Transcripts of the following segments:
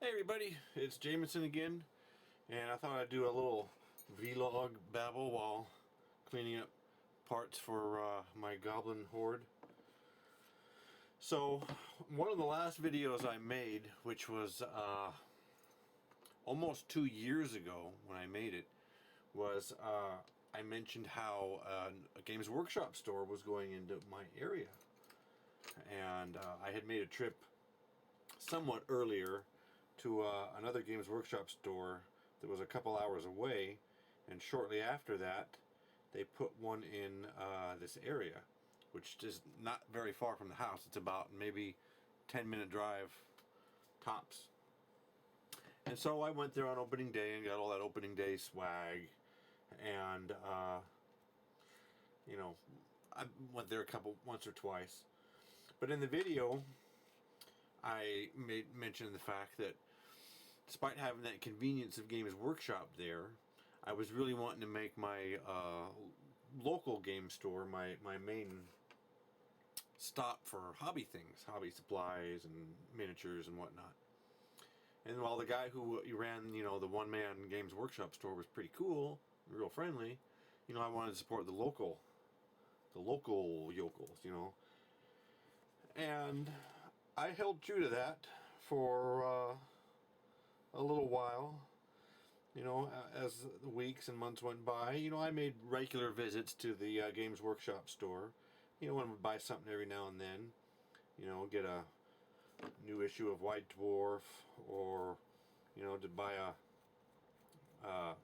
Hey everybody, it's Jameson again, and I thought I'd do a little vlog babble while cleaning up parts for my goblin horde. So, one of the last videos I made, which was almost 2 years ago when I made it, was I mentioned how a Games Workshop store was going into my area. And I had made a trip somewhat earlier to another Games Workshop store that was a couple hours away, and shortly after that they put one in this area, which is not very far from the house. It's about maybe 10-minute drive tops. And so I went there on opening day and got all that opening day swag, and you know, I went there once or twice. But in the video I mention the fact that despite having that convenience of Games Workshop there, I was really wanting to make my local game store my main stop for hobby things, hobby supplies and miniatures and whatnot. And while the guy who ran, the one-man Games Workshop store was pretty cool, real friendly, I wanted to support the local yokels, And I held true to that for a little while, as the weeks and months went by. I made regular visits to the Games Workshop store. When I would buy something every now and then, get a new issue of White Dwarf, or to buy a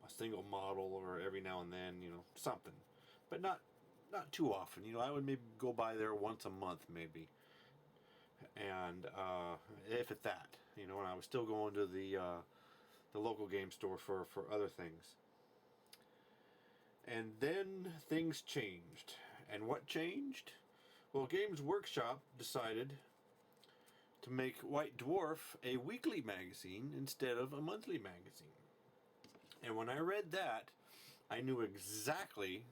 single model, or every now and then, something, but not too often. I would maybe go by there once a month, maybe. And if at that, and I was still going to the local game store for other things. And then things changed. And what changed? Well, Games Workshop decided to make White Dwarf a weekly magazine instead of a monthly magazine. And when I read that, I knew exactly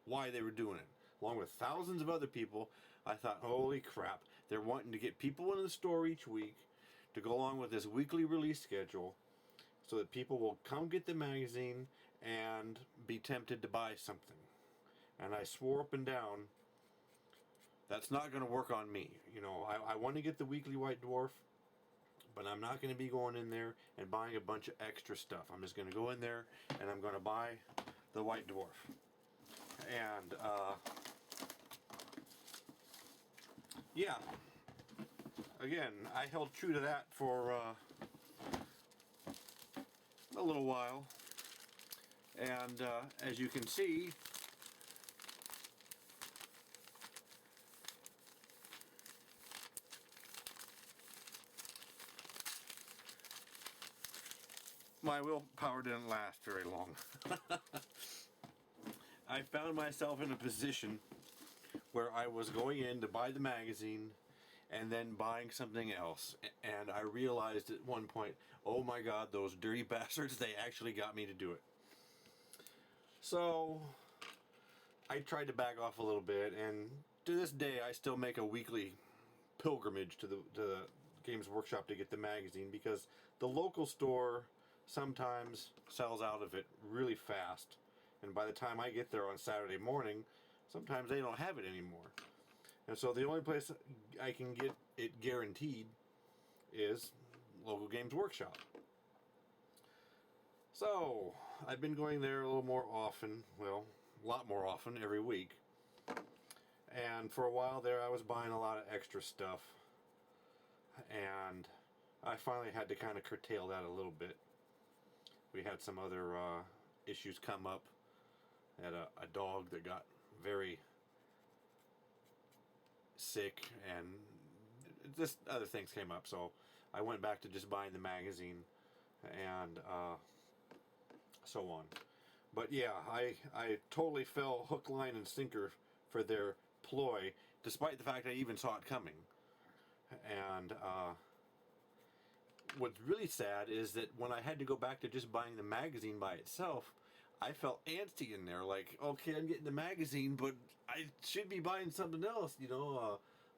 why they were doing it. Along with thousands of other people, I thought, holy crap, they're wanting to get people in the store each week to go along with this weekly release schedule so that people will come get the magazine and be tempted to buy something. And I swore up and down, that's not going to work on me. I want to get the weekly White Dwarf, but I'm not going to be going in there and buying a bunch of extra stuff. I'm just going to go in there and I'm going to buy the White Dwarf. And yeah, again, I held true to that for a little while, and as you can see, my willpower didn't last very long. I found myself in a position where I was going in to buy the magazine and then buying something else, and I realized at one point, oh my god, those dirty bastards, they actually got me to do it. So I tried to back off a little bit, and to this day I still make a weekly pilgrimage to the Games Workshop to get the magazine, because the local store sometimes sells out of it really fast, and by the time I get there on Saturday morning, sometimes they don't have it anymore. And so the only place I can get it guaranteed is local Games Workshop. So I've been going there a little more often, well, a lot more often every week. And for a while there I was buying a lot of extra stuff, and I finally had to kind of curtail that a little bit. We had some other issues come up. I had a dog that got very sick, and just other things came up, so I went back to just buying the magazine and so on. But yeah, I totally fell hook, line, and sinker for their ploy, despite the fact I even saw it coming. And what's really sad is that when I had to go back to just buying the magazine by itself, I felt antsy in there, like, okay, I'm getting the magazine, but I should be buying something else,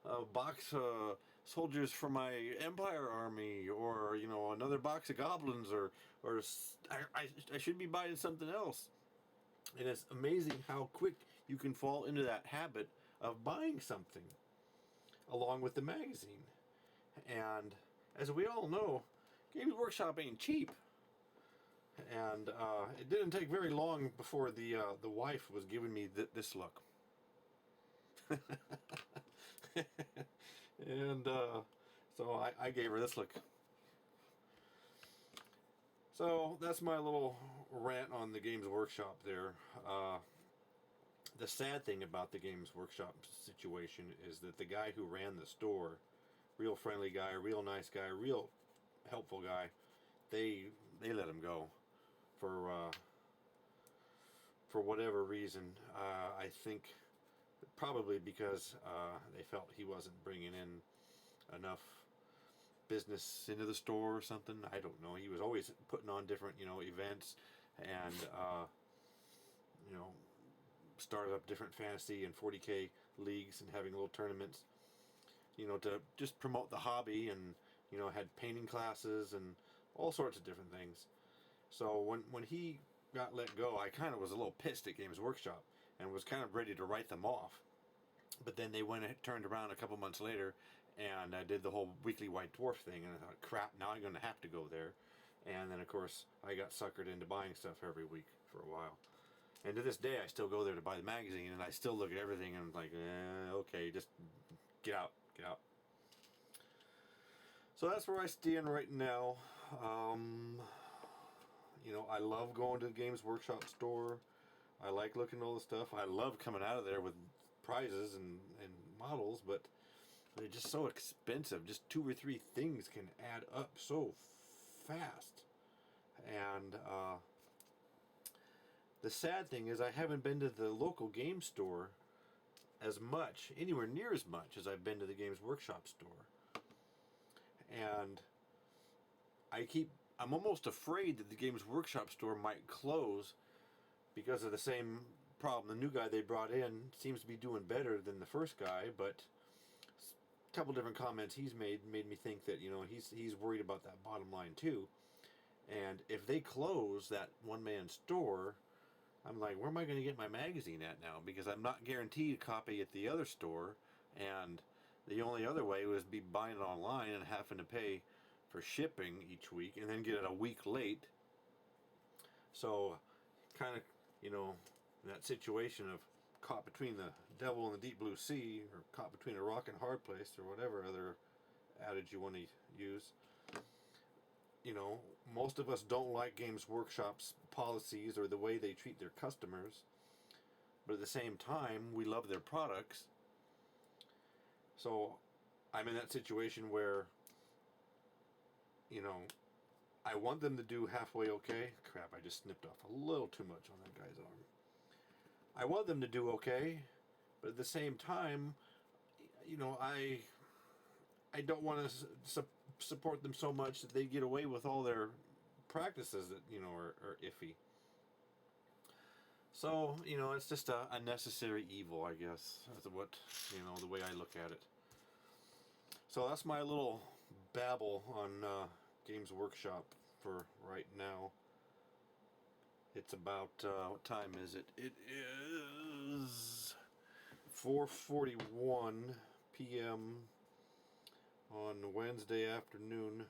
a box soldiers for my Empire army, or another box of goblins, or I should be buying something else. And it's amazing how quick you can fall into that habit of buying something along with the magazine. And as we all know, Games Workshop ain't cheap. And it didn't take very long before the wife was giving me this look. And so I gave her this look. So that's my little rant on the Games Workshop there. The sad thing about the Games Workshop situation is that the guy who ran the store, real friendly guy, real nice guy, real helpful guy, they let him go for whatever reason. I think probably because they felt he wasn't bringing in enough business into the store or something. I don't know. He was always putting on different events, and started up different fantasy and 40K leagues and having little tournaments, to just promote the hobby, and had painting classes and all sorts of different things. So when he got let go, I kind of was a little pissed at Games Workshop and was kind of ready to write them off. But then they turned around a couple months later, and I did the whole weekly White Dwarf thing, and I thought, crap, now I'm going to have to go there. And then, of course, I got suckered into buying stuff every week for a while. And to this day, I still go there to buy the magazine, and I still look at everything, and I'm like, okay, just get out. So that's where I stand right now. I love going to the Games Workshop store. I like looking at all the stuff. I love coming out of there with prizes and models, but they're just so expensive. Just 2 or 3 things can add up so fast. And the sad thing is I haven't been to the local game store as much, anywhere near as much as I've been to the Games Workshop store. And I'm almost afraid that the Games Workshop store might close because of the same problem. The new guy they brought in seems to be doing better than the first guy, but a couple different comments he's made me think that he's worried about that bottom line too. And if they close that one-man store, I'm like, where am I going to get my magazine at now? Because I'm not guaranteed a copy at the other store, and the only other way was be buying it online and having to pay for shipping each week and then get it a week late. So kind of, in that situation of caught between the devil and the deep blue sea, or caught between a rock and hard place, or whatever other adage you want to use. Most of us don't like Games Workshop's policies or the way they treat their customers, but at the same time, we love their products. So I'm in that situation where, I want them to do halfway okay. Crap, I just snipped off a little too much on that guy's arm. I want them to do okay, but at the same time, I don't want to support them so much that they get away with all their practices that are iffy. So it's just a necessary evil, I guess. That's what the way I look at it. So that's my little babble on Games Workshop for right now. It's about what time is it? It is 4:41 p.m. on Wednesday afternoon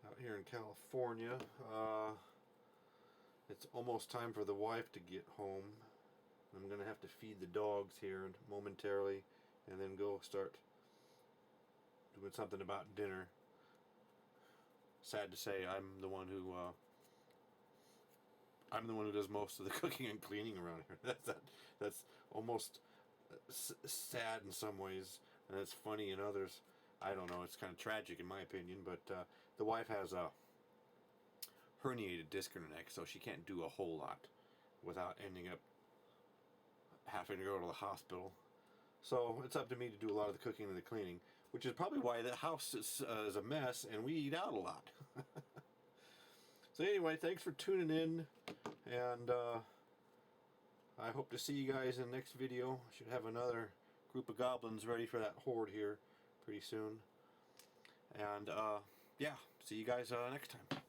out here in California. It's almost time for the wife to get home. I'm going to have to feed the dogs here momentarily and then go start doing something about dinner. Sad to say, I'm the one who does most of the cooking and cleaning around here. That's almost sad in some ways, and it's funny in others. I don't know. It's kind of tragic in my opinion, but the wife has a herniated disc in her neck, so she can't do a whole lot without ending up having to go to the hospital. So it's up to me to do a lot of the cooking and the cleaning, which is probably why the house is a mess and we eat out a lot. So anyway, thanks for tuning in, and I hope to see you guys in the next video. I should have another group of goblins ready for that horde here pretty soon. And yeah, see you guys next time.